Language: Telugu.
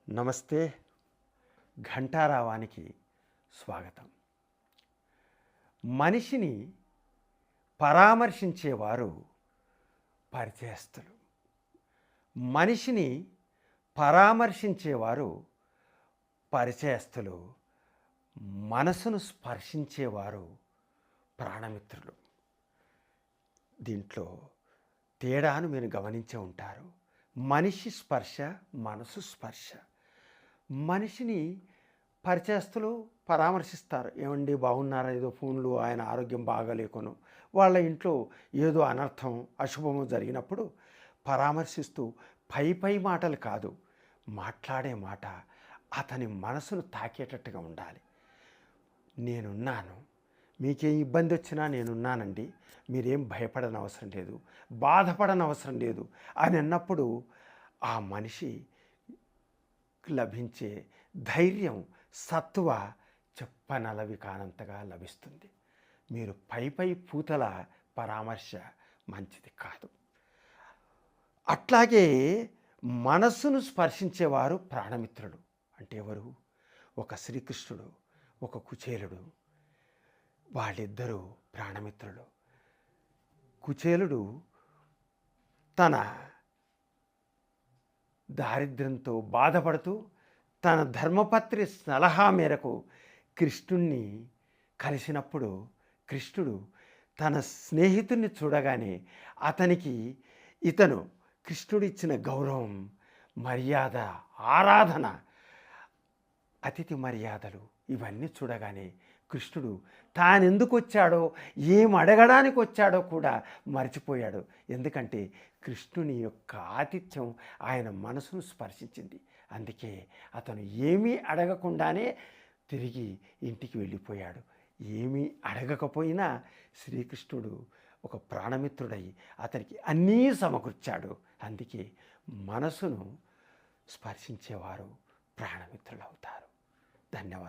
నమస్తే. ఘంటారావానికి స్వాగతం. మనిషిని పరామర్శించేవారు పరిచయస్తులు. మనిషిని పరామర్శించేవారు పరిచయస్తులు. మనసును స్పర్శించేవారు ప్రాణమిత్రులు. దీంట్లో తేడాను మీరు గమనించే ఉంటారు. మనిషి స్పర్శ, మనసు స్పర్శ. మనిషిని పరిచయస్తులు పరామర్శిస్తారు. ఏమండి బాగున్నారా, ఏదో ఫోన్లు, ఆయన ఆరోగ్యం బాగాలేకును, వాళ్ళ ఇంట్లో ఏదో అనర్థం అశుభము జరిగినప్పుడు పరామర్శిస్తూ పై మాటలు కాదు, మాట్లాడే మాట అతని మనసును తాకేటట్టుగా ఉండాలి. నేనున్నాను, మీకేం ఇబ్బంది వచ్చినా నేనున్నానండి, మీరేం భయపడని అవసరం లేదు, బాధపడని అవసరం లేదు అని అన్నప్పుడు ఆ మనిషి లభించే ధైర్యం, సత్తువ చెప్పనలవి కానంతగా లభిస్తుంది. మీరు పై పూతల పరామర్శ మంచిది కాదు. అట్లాగే మనస్సును స్పర్శించేవారు ప్రాణమిత్రులు. అంటే ఎవరు? ఒక శ్రీకృష్ణుడు, ఒక కుచేలుడు. వాళ్ళిద్దరూ ప్రాణమిత్రులు. కుచేలుడు తన దారిద్ర్యంతో బాధపడుతూ తన ధర్మపత్రి సలహా మేరకు కృష్ణుణ్ణి కలిసినప్పుడు కృష్ణుడు తన స్నేహితుడిని చూడగానే అతనికి ఇతను కృష్ణుడు ఇచ్చిన గౌరవం, మర్యాద, ఆరాధన, అతిథి మర్యాదలు ఇవన్నీ చూడగానే కృష్ణుడు తానెందుకు వచ్చాడో, ఏం అడగడానికి వచ్చాడో కూడా మర్చిపోయాడు. ఎందుకంటే కృష్ణుని యొక్క ఆతిథ్యం ఆయన మనసును స్పర్శించింది. అందుకే అతను ఏమీ అడగకుండానే తిరిగి ఇంటికి వెళ్ళిపోయాడు. ఏమీ అడగకపోయినా శ్రీకృష్ణుడు ఒక ప్రాణమిత్రుడై అతనికి అన్నీ సమకూర్చాడు. అందుకే మనసును స్పర్శించేవారు ప్రాణమిత్రులు అవుతారు. ధన్యవాదాలు.